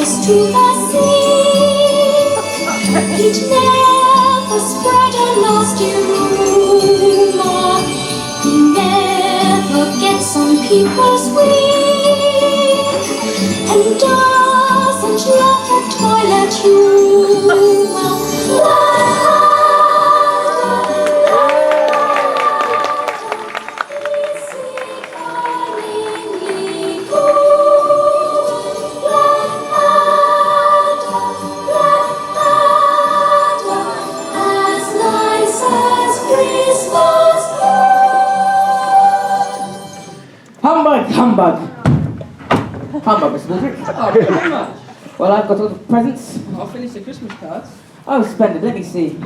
goes to the sea. He'd never spread a nasty rumor. He never gets on people's weak, and doesn't love a toilet humor. Humbug! Humbug, Mr. Baldrick. Oh, very much. Well, I've got all the presents. I'll finish the Christmas cards. Oh, splendid. Let me see.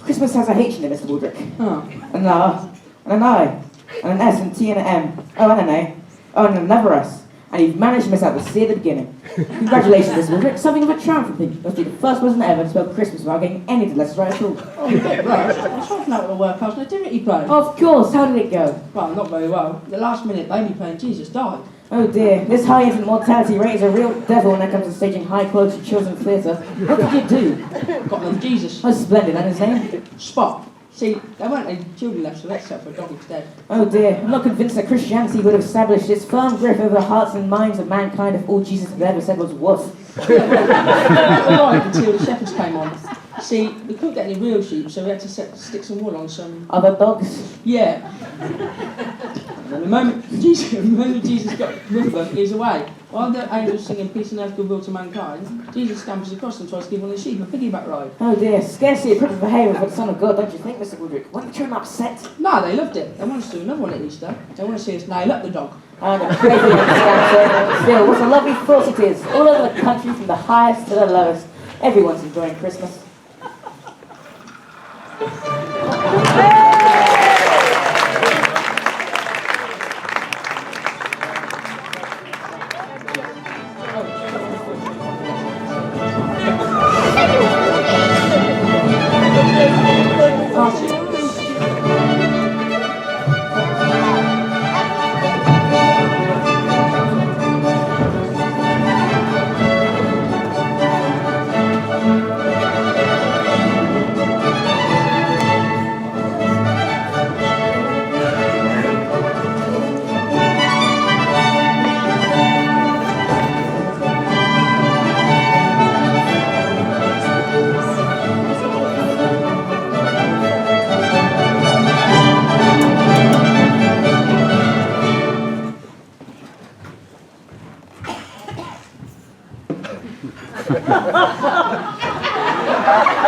Christmas has a H in it, Mr. Baldrick. Oh. An R, and an I, and an S, and a T, and an M. Oh, and an A. Oh, and another S. And you've managed to miss out the C at the beginning. Congratulations, Mr. Baldrick. Something of a triumph for me. You must be the first person ever to spell Christmas without getting any of the letters right at all. Oh, yeah, right. I was trying to know what the workhouse nativity play. Of course. How did it go? Well, not very well. The last minute baby playing Jesus died. Oh dear, this high infant mortality rate is a real devil when it comes to staging high-quality children's theatre. What did you do? Got them Jesus. Oh, splendid, and his name? Spot. See, there weren't any children left, so let's set for a dog instead. Oh dear, I'm not convinced that Christianity would have established its firm grip over the hearts and minds of mankind if all Jesus had ever said was woof. Right, until the shepherds came on. See, we couldn't get any real sheep, so we had to stick some wool on some... Other dogs? Yeah. And the moment Jesus got rid of them, he's away. While the angels singing peace and earth, goodwill to mankind, Jesus scampers across and tries to give one of the sheep a piggyback ride. Oh dear, scarcely appropriate behaviour for the Son of God, don't you think, Mr. Woodrick? Weren't the children upset? No, they loved it. They want us to do another one at Easter. They want to see us nail up the dog. I don't greatly understand, sir. Still, what a lovely thought it is. All over the country, from the highest to the lowest. Everyone's enjoying Christmas.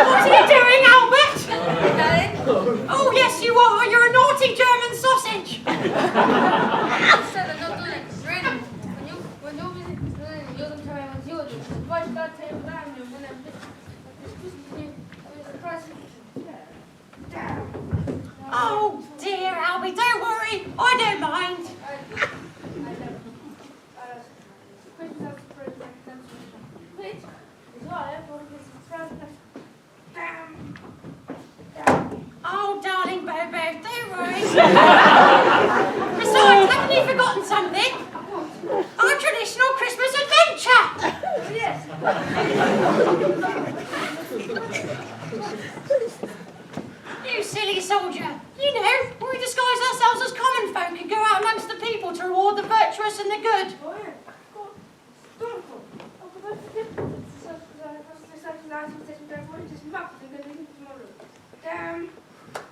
What are you doing, Albert? Oh, yes, you are. You're a naughty German sausage. Oh, dear, Albie, don't worry. I don't mind. Oh, darling Bobo, don't worry. Besides, haven't you forgotten something? Our traditional Christmas adventure! Yes. You silly soldier. You know, we disguise ourselves as common folk and go out amongst the people to reward the virtuous and the good. Oh, yeah.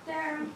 Damn.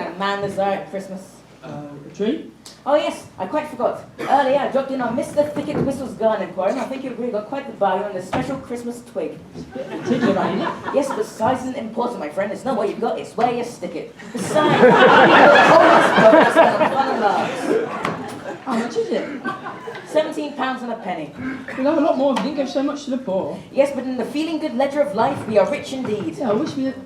can a man desire at Christmas? A tree? Oh yes, I quite forgot. Earlier I dropped in on Mr. Thicket Whistle's garden inquiry, and I think you agree got quite the value on the special Christmas twig. Particular, ain't it? Yes, but size isn't important, my friend. It's not what you've got, it's where you stick it. Besides, you've got all this fun and laughs. How much is it? £17 and a penny. We'll have a lot more if we didn't give so much to the poor. Yes, but in the feeling good ledger of life, we are rich indeed. Yeah, I wish we weren't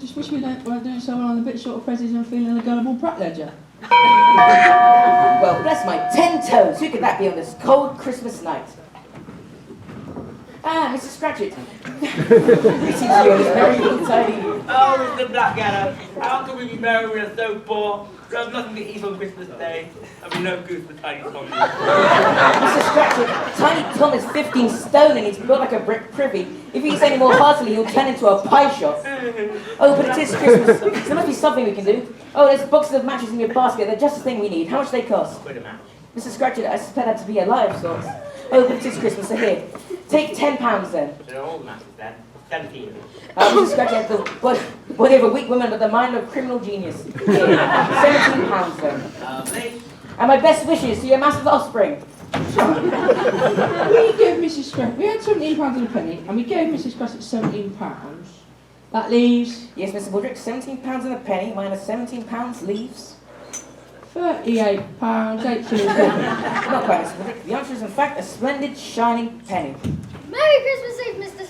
doing so well on the bit short of presents and feeling the gullible Pratt ledger. Well, bless my 10 toes. Who could that be on this cold Christmas night? Ah, Mrs. Scratchit. Greetings to you on this very tidy. Oh, Mr. Blackadder, how can we be merry when we're so poor? We have nothing to eat on Christmas Day, and we no goose for Tiny Tommy. Mrs. Scratchit, Tiny Tom is 15 stone and he's built like a brick privy. If he eats any more heartily, he'll turn into a pie shop. Oh, but it is Christmas, so there must be something we can do. Oh, there's boxes of matches in your basket. They're just the thing we need. How much do they cost? Quid a match. Mrs. Scratchit, I suspect that to be a lie of sorts. Oh, but it is Christmas, so here. Take £10 then. They're all matches then. 17. Mrs. Scratchit has the body of a weak woman but the mind of a criminal genius. Here, £17 then. Lovely. And my best wishes to your massive offspring. We gave Mrs. Scratchit, we had £17 and a penny, and we gave Mrs. Scratchit £17. That leaves Yes, Mr. Baldrick, £17 and a penny minus £17 leaves. £38, 8 shillings. Not quite, Mr. Baldrick. The answer is in fact a splendid shining penny. Merry Christmas Eve, Mr.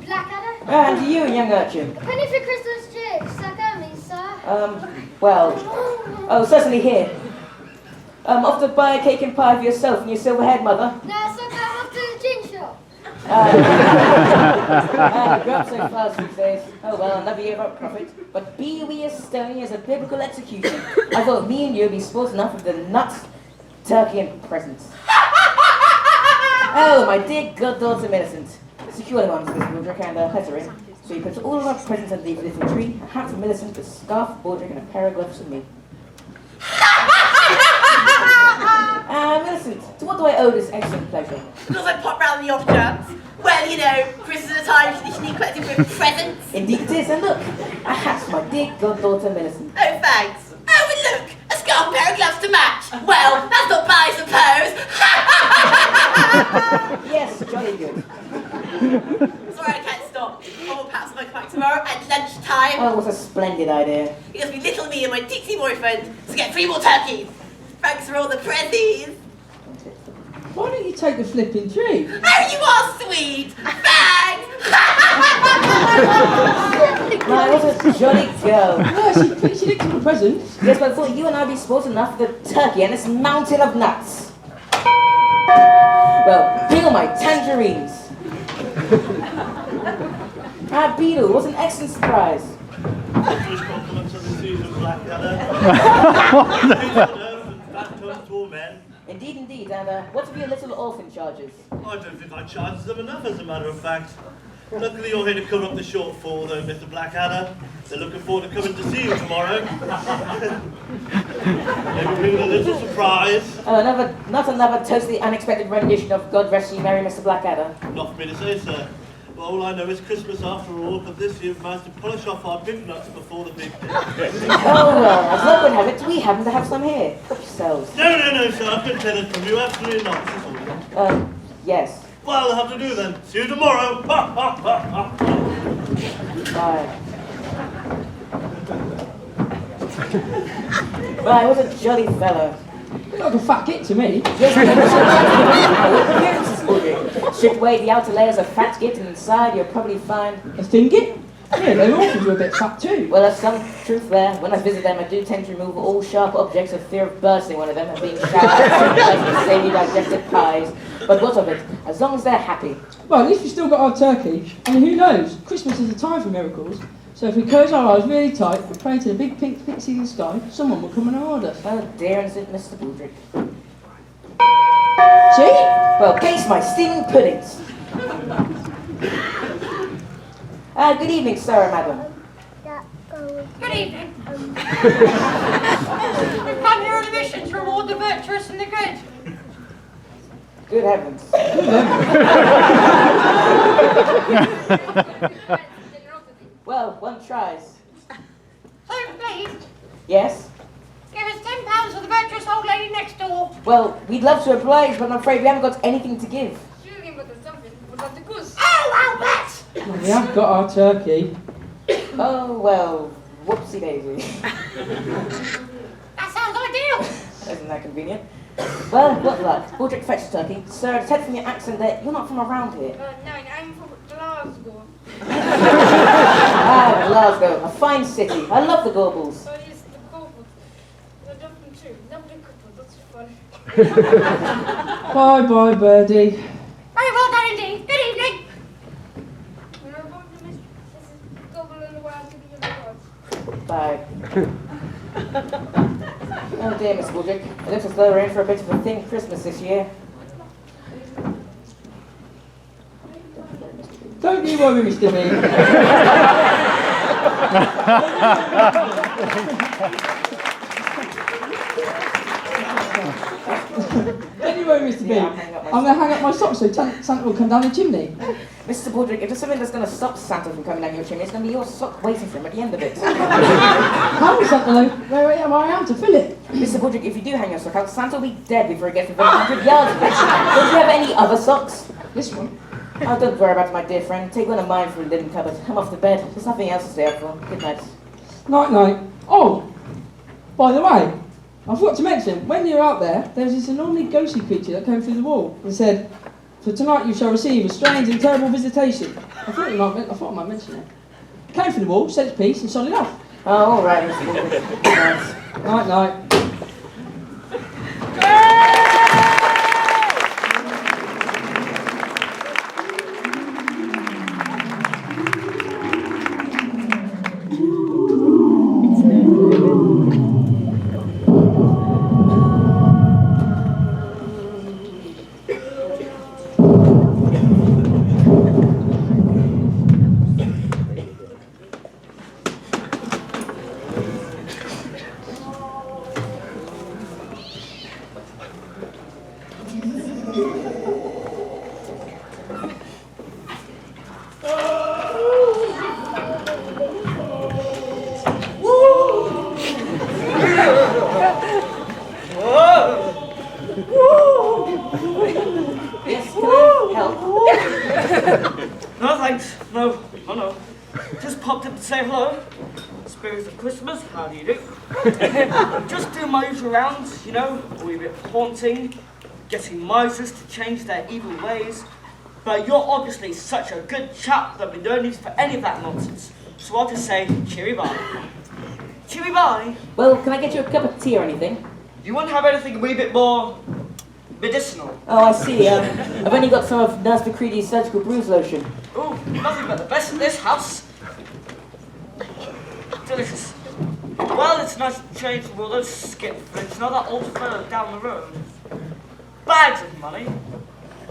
Blackadder. And to you, young urchin. A penny for Christmas chicks, sucker me, sir. Well, oh, certainly here. Off to buy a cake and pie for yourself and your silver head, mother. No, sucker, I'm off to the gin shop. Grew up so fast these days. Oh well, another year about profit. But be we as stony as a biblical execution. I thought me and you would be sport enough with the nuts, turkey and presents. Oh, my dear goddaughter Millicent. Secure them on Mr. Baldrick and let her in. So you put all of our presents underneath the little tree, a hat for Millicent, a scarf for Baldrick and a pair of gloves for me. Millicent, to what do I owe this excellent pleasure? Because I pop round the off chance. Well, you know, Christmas is a time traditionally collected with presents. Indeed it is, and look, a hat for my dear goddaughter Millicent. Oh, thanks. Oh, and look, a scarf pair of gloves to match. Well, that's not bad, I suppose. Yes, jolly good. Sorry, I can't stop. Oh, perhaps I might come back tomorrow at lunchtime. Oh, what a splendid idea. It must be little me and my Dixie boyfriend to get 3 more turkeys. Thanks for all the prezzies. Why don't you take the flipping tree? Oh, you are sweet. Thanks. My, what a jolly girl. Yeah, she licked all the presents. Yes, but I thought you and I'd be sport enough for the turkey and this mountain of nuts. Well, peel my tangerines. Beetle, what an excellent surprise. English compliments of the season, Blackadder. That turns to all men. Indeed, and what of your little orphan charges? I don't think I charged them enough, as a matter of fact. Luckily, you're here to cover up the shortfall, though, Mr. Blackadder. They're looking forward to coming to see you tomorrow. Maybe bring a little surprise. Oh, not another totally unexpected rendition of God Rest Ye Merry Mr. Blackadder. Not for me to say, sir. Well, all I know is Christmas after all, but this year we've managed to polish off our big nuts before the big day. Oh, well, as luck would have it, we happen to have some here. Help yourselves. No, sir, I've been telling from you, absolutely not. That's all. Yes. Well, I'll have to do then. See you tomorrow. Ha, ha, ha, ha. Bye. Bye, what a jolly fellow. Look like a fat git to me. Strip away the outer layers of fat git and inside you'll probably find... A thin git? Yeah, they orphans were a bit fat too. Well, there's some truth there. When I visit them, I do tend to remove all sharp objects of fear of bursting one of them and being showered with savoury digested pies. But what of it? As long as they're happy. Well, at least we still got our turkey. And who knows? Christmas is a time for miracles. So if we close our eyes really tight and pray to the big pink pixie in the sky, someone will come and reward us. Oh dear, is it Mr. Baldrick? See? Well, case my steaming puddings. Good evening, sir and madam. Good evening. We've come here on a mission to reward the virtuous and the good. Good heavens. Well, one tries. So, please, Yes? £10 for the virtuous old lady next door. Well, we'd love to oblige, but I'm afraid we haven't got anything to give. Surely but there's something without the goose. Oh, Albert! Well, we have got our turkey. Oh, well, whoopsie daisy. That sounds ideal. Isn't that convenient? Well, what luck. Baldrick fetched turkey. Sir, to tell from your accent that you're not from around here. No, I'm from Glasgow. Ah, Glasgow, a fine city. I love the Gorbals. So yes, the Gorbals. They're different too. Lovely couple, that's fun. Bye-bye, birdie. Very well done indeed. Good evening. We're going to miss Mrs. Gobble in a while to be in the gods. Bye. Oh dear, Miss Baldrick. It looks as though we're in for a bit of a thin Christmas this year. Don't you worry, Mr. B. Don't you worry, Mr. B. Yeah, I'm going to hang up my socks so Santa will come down the chimney. Mr. Baldrick, if there's something that's going to stop Santa from coming down your chimney, it's going to be your sock waiting for him at the end of it. How will Santa know where I am to fill it? Mr. Baldrick, if you do hang your sock out, Santa will be dead before he gets within 100 yards of it. Don't you have any other socks? This one. Oh, don't worry about it, my dear friend. Take one of mine from the linen cupboard. I'm off to bed. There's nothing else to stay up for. Good night. Night. Oh, by the way, I forgot to mention, when you're out there, there was this enormous ghostly creature that came through the wall and said, "For tonight you shall receive a strange and terrible visitation." I thought I might mention it. Came through the wall, said its piece, and shot it off. Oh, all right, Mr. Baldrick. Good night. Night. Yes, can I help? No, thanks. No. Just popped up to say hello. Spirits of Christmas, how do you do? Just doing my usual rounds, you know, a wee bit haunting, getting misers to change their evil ways. But you're obviously such a good chap that we don't need for any of that nonsense. So I'll just say, cheery bye. Cheery bye. Well, can I get you a cup of tea or anything? You wouldn't have anything a wee bit more medicinal? Oh, I see. I've only got some of Nurse McCready's surgical bruise lotion. Ooh, nothing but the best in this house. Delicious. Well, it's nice to change from all those skip flints, not that old fellow down the road. Bags of money.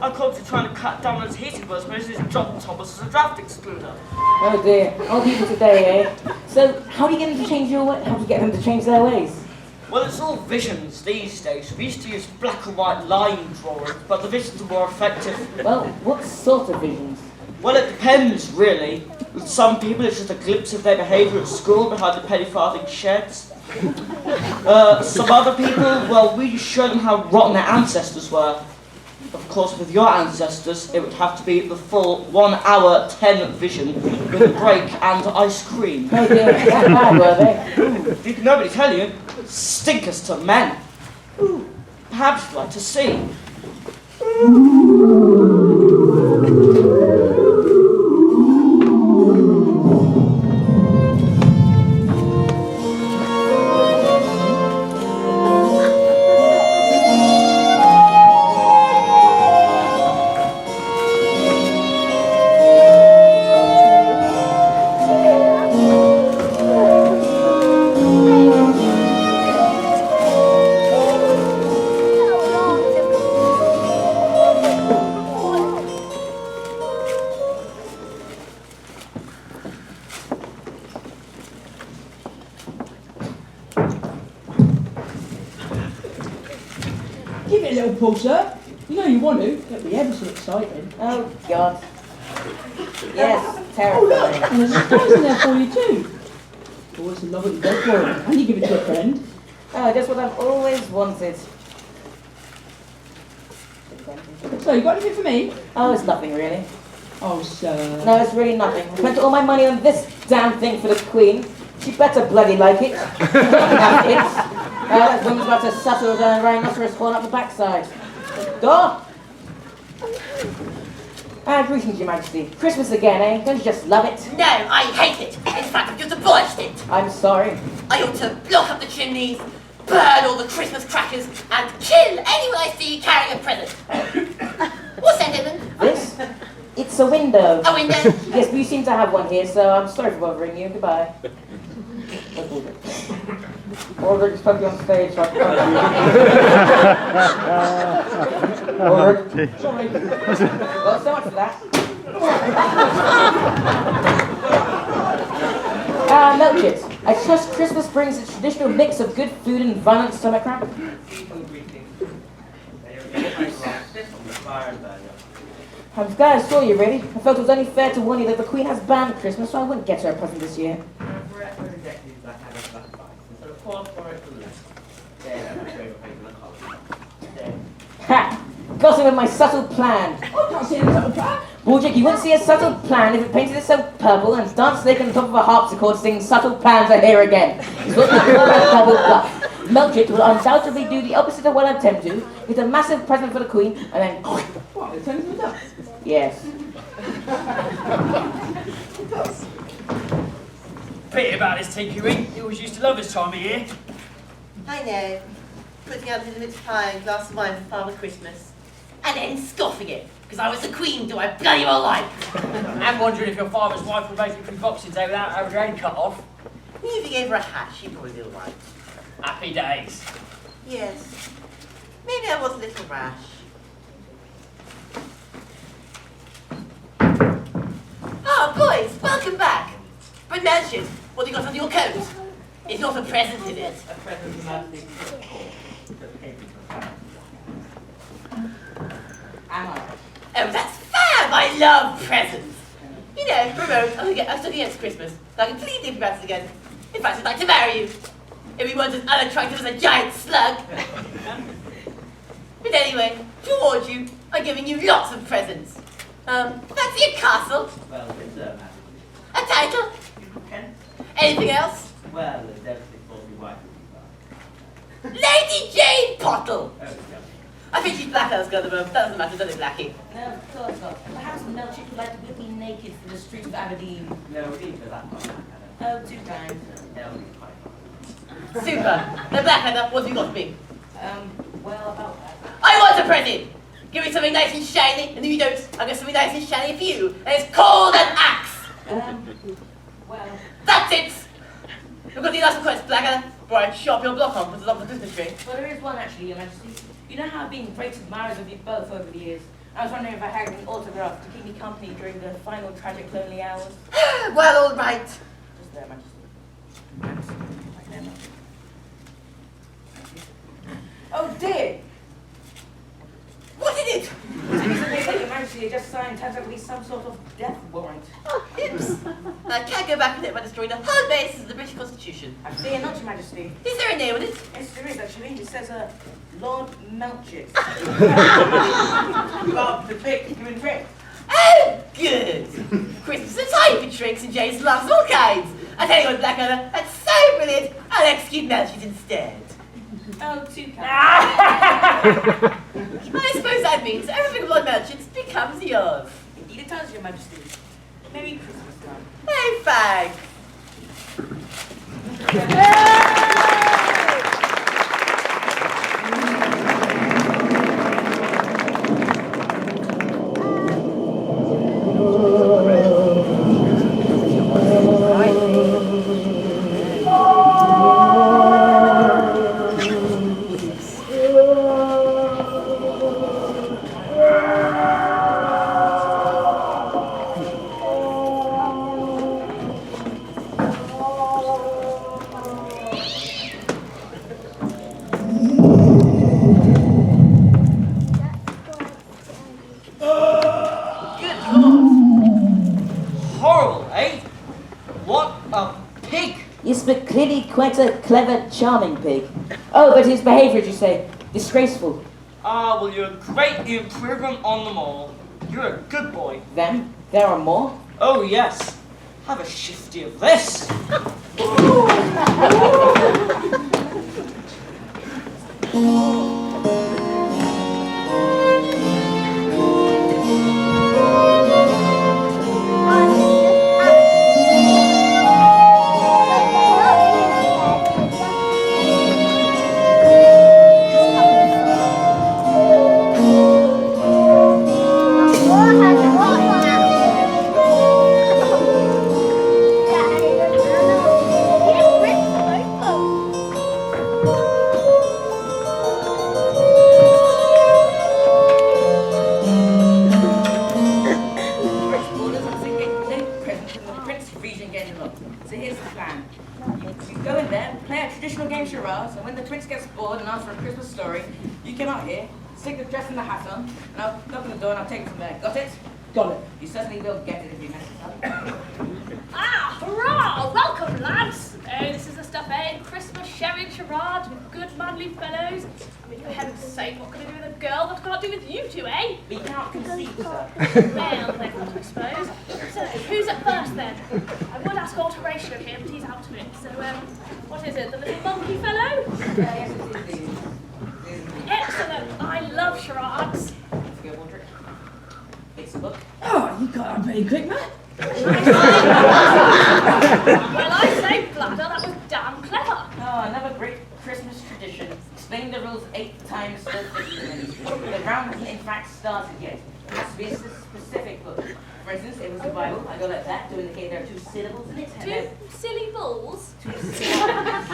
I called to trying to cut down those heating bills, but he's dropped Thomas as a draft excluder. Oh dear, old people today, eh? So, how do you get them to change your way? How do you get them to change their ways? Well, it's all visions these days. We used to use black and white line drawings, but the visions are more effective. Well, what sort of visions? Well, it depends, really. With some people, it's just a glimpse of their behaviour at school behind the penny farthing sheds. Some other people, well, we just show them how rotten their ancestors were. Of course, with your ancestors, it would have to be the full 1 hour 10 vision with a break and ice cream. Oh dear, that bad were they? Ooh, did nobody tell you? Stinkers to men. Ooh, perhaps you'd like to see. Give it a little pull, sir. You know you want to. It'll be ever so exciting. Oh God. Yes, Oh, look! terrifying. And there's a surprise in there for you, too. Always a lovely bed for it. And you give it to a friend. Oh, just what I've always wanted. So, you got anything for me? Oh, it's nothing really. Oh, sir. No, it's really nothing. I spent all my money on this damn thing for the Queen. She better bloody like it. That woman's about to settle with a rhinoceros horn up the backside. Door! Greetings, Your Majesty. Christmas again, eh? Don't you just love it? No, I hate it. In fact, I've just abolished it. I'm sorry. I ought to block up the chimneys, burn all the Christmas crackers, and kill anyone I see carrying a present. What's that, Evan? This? It's a window. A window? Yes, but you seem to have one here, so I'm sorry for bothering you. Goodbye. Ulrich is probably on stage, so I can't. Ulrich. Sorry. Well, so much for that. Milkshits. I trust Christmas brings a traditional mix of good food and violent stomach cramp. I'm glad I saw you, really. I felt it was only fair to warn you that the Queen has banned Christmas, so I wouldn't get her a present this year. Ha! Got him with my subtle plan. I can't see any subtle plan. Wojcik, you wouldn't see a subtle plan if it painted itself purple and danced snake on the top of a harpsichord singing subtle plans are here again. It's what we call a double bluff. Milkshake will undoubtedly do the opposite of what I attempt to, get a massive present for the Queen, and then... What, it turns into a duck? Yes. Pity about this tinkering. You always used to love this time of year. I know. Putting out a little bit of pie and a glass of wine for Father Christmas. And then scoffing it, because I was the Queen, do I bloody well like? I'm wondering if your father's wife would make it through Boxing Day without having her head cut off. If he gave her a hat, she'd probably be all right. Happy days. Yes. Maybe I was a little rash. Oh, boys, welcome back. But Mansion, what have you got under your coat? It's not a present, is it? A present of nothing. Oh, that's fab! I love presents! You know, remote, I'm stuck against Christmas. I completely think about it again. In fact, I'd like to marry you. If we weren't as unattractive as a giant slug. But anyway, to reward you, I'm giving you lots of presents. Fancy a castle? Well, it's a title? Anything else? Well, there's everything for your wife. Lady Jane Pottle! Oh, I think she's Blackadder's got the room. That doesn't matter, does it, Blackie? No, of course not. Perhaps Milkshake would like to whip me naked through the streets of Aberdeen. no, we need for that one. Oh, too kind. That'll be quite fun. Super. Now, Blackadder, what have you got for me? Well, about that. I want a present! Give me something nice and shiny, and if you don't, I'll get something nice and shiny for you. And it's called an axe! Well... That's it! We've got the last request, Blackadder, before I chop your block on with the Christmas tree. Well, there is one actually, Your Majesty. You know how I've been great admirers of you both over the years. I was wondering if I had an autograph to keep me company during the final tragic lonely hours. Well, all right. Just there, Majesty. Right there, Majesty. Oh dear! What is it? It's amazing, Your Majesty, you just signed turns out to be some sort of death warrant. Oh, hips. I can't go back with it by destroying the whole basis of the British Constitution. I fear not, Your Majesty. Is there a name on it? Yes, there is actually. It says, Lord Melchett. Well, the pick, you in trick. Oh, good. Christmas is time for tricks and James loves all kinds. I tell you what, Blackadder, that's so brilliant. I'll execute Melchett instead. Oh, too kind. I suppose that means everything of Lord Melchett's becomes yours. Indeed it does, Your Majesty. Merry Christmas, Tom. Hey, fag. What a pig! Yes, but clearly quite a clever, charming pig. Oh, but his behaviour, you say, disgraceful. Ah, well, you're a great improvement on them all. You're a good boy. Then, there are more. Oh, yes. Have a shifty of this. So here's the plan. You go in there, play a traditional game charades, and when the prince gets bored and asks for a Christmas story, you come out here, stick the dress and the hat on, and I'll knock on the door and I'll take it from there. Got it? Got it. You certainly will get it if you mess it up. Ah, hurrah! Welcome, lads! Oh, this is the stuff, eh? Christmas sherry charades with good manly fellows. I mean, for heaven's sake, what can I do with a girl that I can't do with you two, eh? We can't conceive, sir. Well, then, I suppose. So, who's at first, then? I would ask alteration of him, but he's out of it. So, what is it, the little monkey fellow? Yes, it is. Excellent! I love charades. Let's go, Waldrick. It's a book. Oh, you got that pretty quick, man. Well, I say, Blackadder, that was damn clever. Oh, another great Christmas tradition. Explain the rules 8 times 30 minutes. The round hasn't in fact started yet. It has to be a specific book. For instance, it was the Bible. I go like that to indicate there are 2 syllables in it. And Two silly bulls? 2 syllables.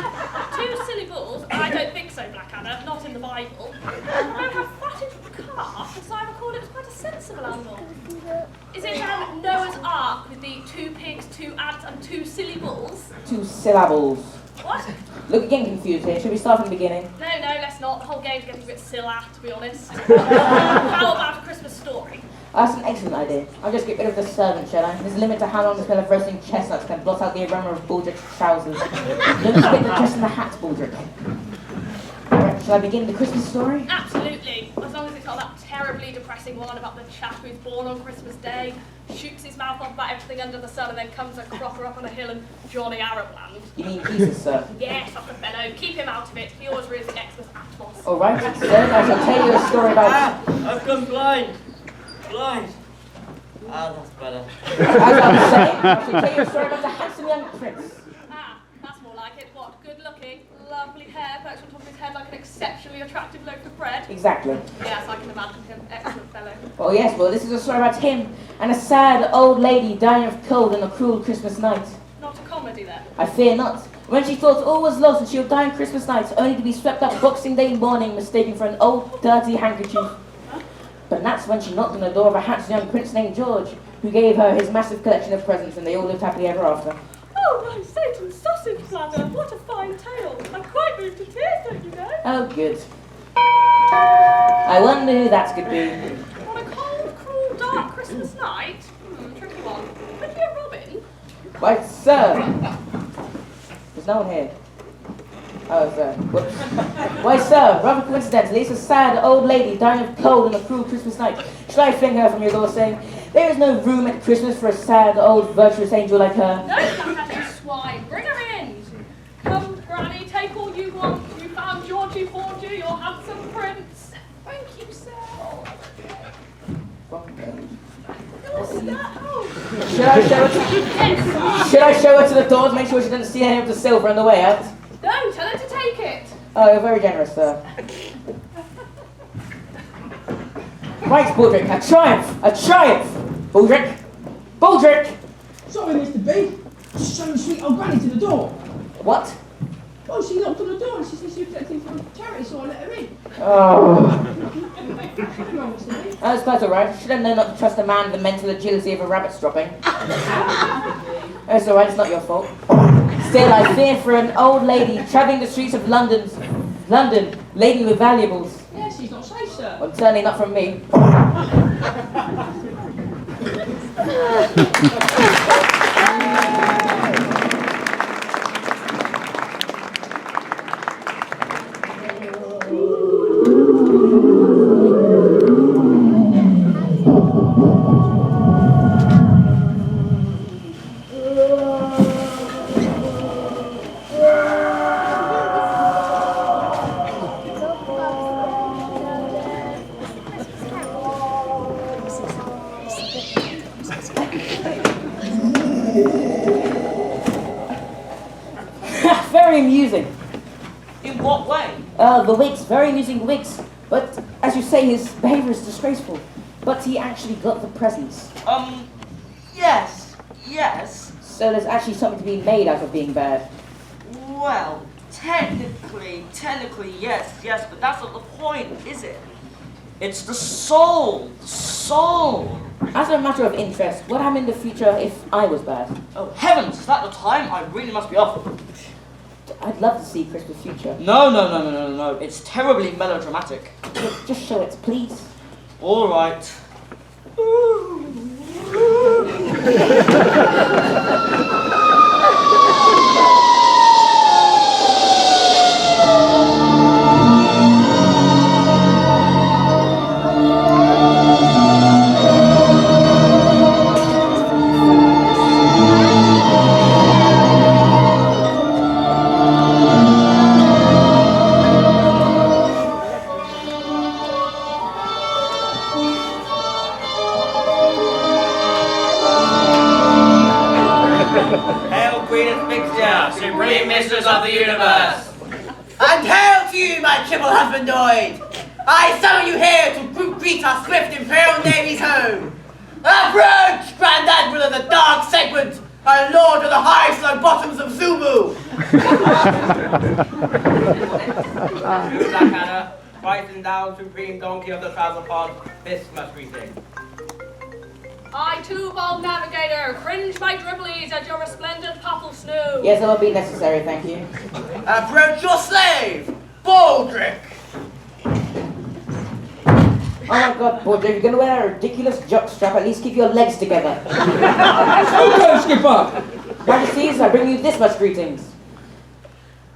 2 silly bulls? I don't think so, Blackadder. Not in the Bible. However, a fatted calf, as I recall, it was quite a sensible animal. Is it Noah's Ark with the 2 pigs, 2 ants, and 2 silly bulls? 2 syllables. What? Look, getting confused here. Should we start from the beginning? No, let's not. The whole game's getting a bit silly, to be honest. How about a Christmas story? That's an excellent idea. I'll just get rid of the servant, shall I? There's a limit to how long the smell of roasting chestnuts can blot out the aroma of Baldrick's trousers. Don't forget the dress and the hat, Baldrick. Alright, shall I begin the Christmas story? Absolutely. As long as it's not that terribly depressing one about the chap who's born on Christmas Day, shoots his mouth off about everything under the sun, and then comes a cropper up on a hill in Johnny Arabland. You mean Jesus, sir? Yes, that's the fellow. Keep him out of it. He always ruins the Xmas atmos. Alright, sir, I shall tell you a story about... I've gone blind. Blind. Ah, that's better. As I was saying, I shall tell you a story about the handsome young prince. Ah, that's more like it. What? Good looking, lovely hair perched on top of his head like an exceptionally attractive loaf of bread. Exactly. Yes, I can imagine him. Excellent fellow. Oh yes, well this is a story about him and a sad old lady dying of cold on a cruel Christmas night. Not a comedy then. I fear not. When she thought all was lost and she would die on Christmas night, only to be swept up Boxing Day morning, mistaken for an old dirty handkerchief. But that's when she knocked on the door of a handsome young prince named George, who gave her his massive collection of presents, and they all lived happily ever after. Oh, my Satan's sausage bladder! What a fine tale! I'm quite moved to tears, don't you know? Oh, good. I wonder who that could be. On a cold, cruel, dark Christmas night? Tricky one. Could it be a robin? Why, sir. There's no one here. Oh, sir. Whoops. Why, sir, rather coincidentally, it's a sad old lady dying of cold on a cruel Christmas night. Should I fling her from your door saying, there is no room at Christmas for a sad old virtuous angel like her? No, you swine. Bring her in. Come, Granny, take all you want. You found Georgie for you, your handsome prince. Thank you, sir. What's that? Oh. Should I show her to the door to make sure she doesn't see any of the silver on the way out? No, tell her to take it. Oh, you're very generous, sir. Right, Baldrick, a triumph! A triumph! Baldrick! Baldrick! Sorry, Mr. B. Just showing sweet old granny to the door. What? Well, she knocked on the door and she said she was collecting from charity, so I let her in. Oh. Come on, Mr. B. That's quite alright. Should have known not to trust a man with the mental agility of a rabbit stropping. It's alright, it's not your fault. Still, I fear for an old lady travelling the streets of London, laden with valuables. Yes, she's not safe, sir. Well, certainly not from me. Very amusing. In what way? The wigs, very amusing wigs. But, as you say, his behaviour is disgraceful. But he actually got the presents. Yes. So there's actually something to be made out of being bad. Well, technically, yes, but that's not the point, is it? It's the soul. As a matter of interest, what happened in the future if I was bad? Oh, heavens, is that the time? I really must be off. I'd love to see Christmas future. No. It's terribly melodramatic. Just show it, please. All right. Hail, Queen and Fixture, Supreme Mistress of the Universe! And hail to you, my triple husbandoid! I summon you here to greet our swift Imperial Navy's home! Approach, Grand Admiral of the Dark Segment, and Lord of the High Slow Bottoms of Zubu! Blackadder, Christ and thou, Supreme Donkey of the Trouser Pod, this must greeting. I too, bold navigator, cringe my dribblies at your resplendent purple snow. Yes, that will be necessary, thank you. Approach your slave, Baldric! Oh my god, boy, if you're going to wear a ridiculous jockstrap, at least keep your legs together. Okay, Skipper! Majesties, I bring you this much greetings.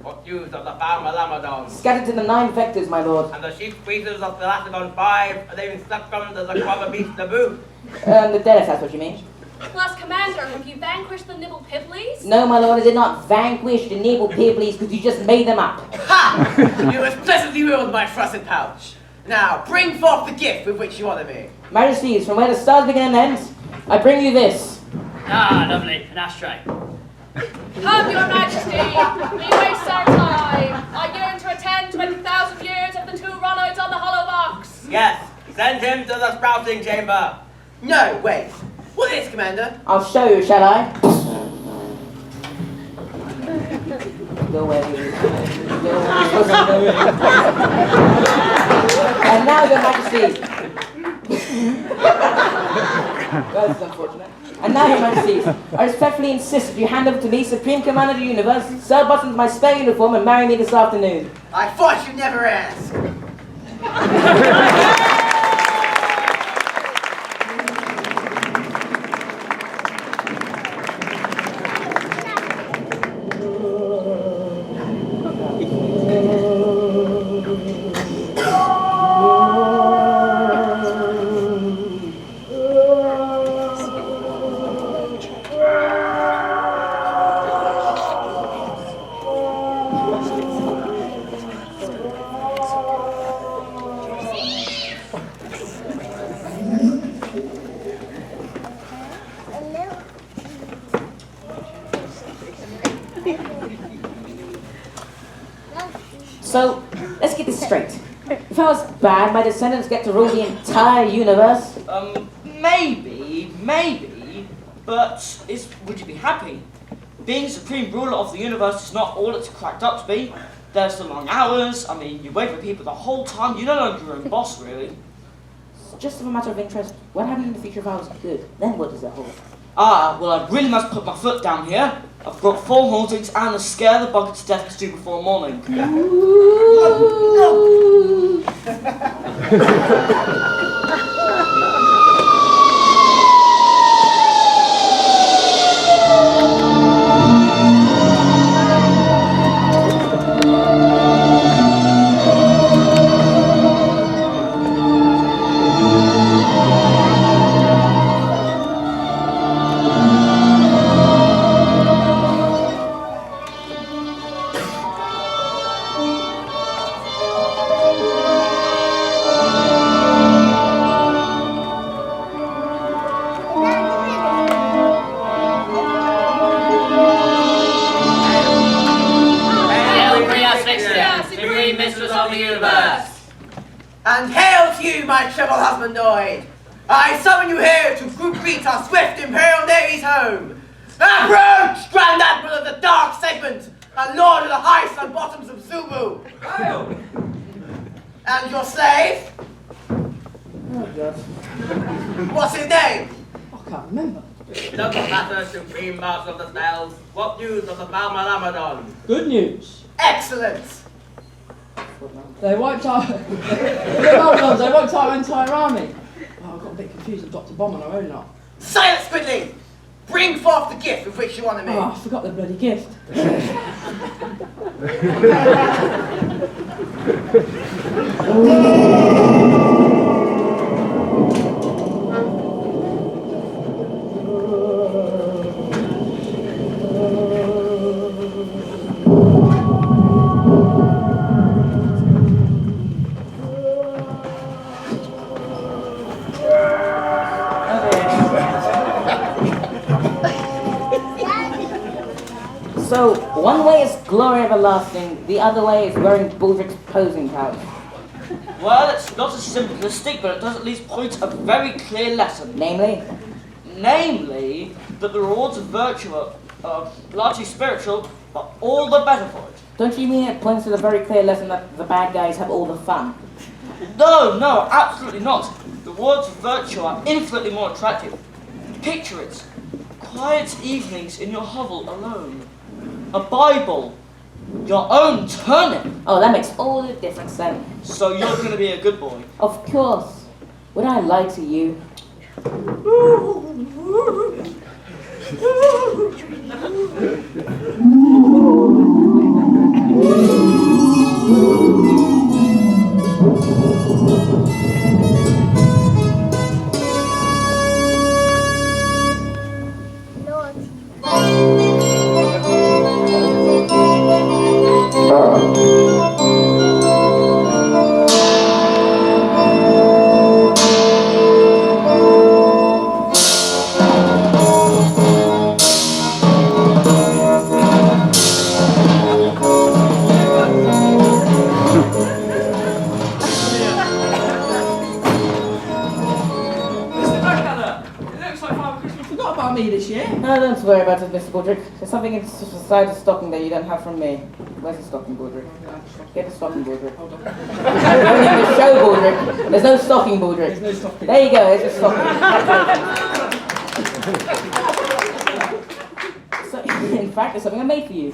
What news of the Farmer Lamadon? Scattered in the 9 vectors, my lord. And the sheep squeezers of the Lacedon 5, are they been stuck from the Zaquaba beast Naboo? The death, that's what you mean. Plus, Commander, have you vanquished the Nibble Pipplies? No, my lord, I did not vanquish the naval pibblies because you just made them up. Ha! You was pleasantly ruled, my frosted pouch. Now, bring forth the gift with which you honour me. Majesties, from where the stars begin and end, I bring you this. Ah, lovely, an ashtray. Come, your majesty! We waste our time! I yearn to attend 20,000 years of the 2 runoids on the hollow box! Yes, send him to the sprouting chamber. No, wait. What is, Commander? I'll show you, shall I? Go away. Go away. And now, your majesty. That's unfortunate. And now, your majesties, I respectfully insist that you hand over to me, Supreme Commander of the Universe, Sir Button's my spare uniform, and marry me this afternoon. I thought you'd never ask. So, let's get this straight. If I was bad, my descendants get to rule the entire universe? Maybe, but would you be happy? Being supreme ruler of the universe is not all it's cracked up to be. There's the long hours, I mean, you wait for people the whole time, you don't know your own boss, really. Just as a matter of interest, what happened in the future if I was good? Then what does that hold? Well, I really must put my foot down here. I've got 4 hauntings and a scare the bucket to death to do before morning. you, my treble husbandoid. I summon you here to greet our swift imperial navy's home. Approach, Grand Admiral of the Dark Segment, and Lord of the High Sun Bottoms of Zubu. And your slave? Oh, God. What's his name? I can't remember. It doesn't matter, Supreme Master of the Spells. What news of the Balmalamadon? Good news. Excellent. They wiped out. They wiped out our entire army. Oh, I got a bit confused and dropped a bomb on our own lot. Silence, Squidly! Bring forth the gift with which you honour me. Oh, I forgot the bloody gift. So, one way is glory everlasting, the other way is wearing Baldrick's posing pouch. Well, it's not as simplistic, but it does at least point a very clear lesson. Namely? Namely, that the rewards of virtue are largely spiritual, but all the better for it. Don't you mean it points to the very clear lesson that the bad guys have all the fun? No, absolutely not. The rewards of virtue are infinitely more attractive. Picture it. Quiet evenings in your hovel alone. A Bible. Your own turnip. Oh, that makes all the difference then. So you're going to be a good boy. Of course. Would I lie to you? Me this year? No, don't worry about it, Mr. Baldrick. There's something inside the stocking that you don't have from me. Where's the stocking, Baldrick? Get the stocking, Baldrick. Hold on. Don't need to show, Baldrick. There's no stocking, Baldrick. There's no stocking. There you go, there's a stocking. So, in fact, there's something I made for you.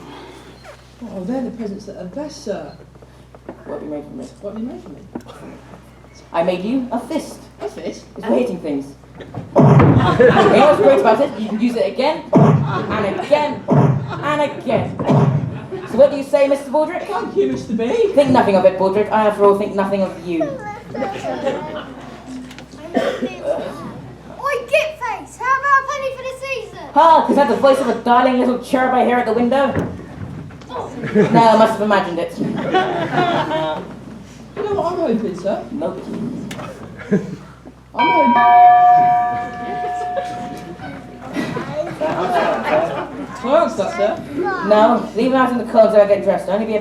Oh, they're the presents that are best, sir. What have you made for me? What have you made for me? I made you a fist. A fist? It's for hitting things. You know what's great about it? You can use it again, and again, and again. So what do you say, Mr. Baldrick? Thank you, Mr. B. Think nothing of it, Baldrick. I, after all, think nothing of you. Oi, Gitface! How about a penny for the season? Ah, is that the voice of a darling little cherub I hear at the window? No, I must have imagined it. You know what I'm hoping, sir? Nope. I'm hoping... Can I answer that, sir? No, leave him out in the corner till I get dressed. Only be about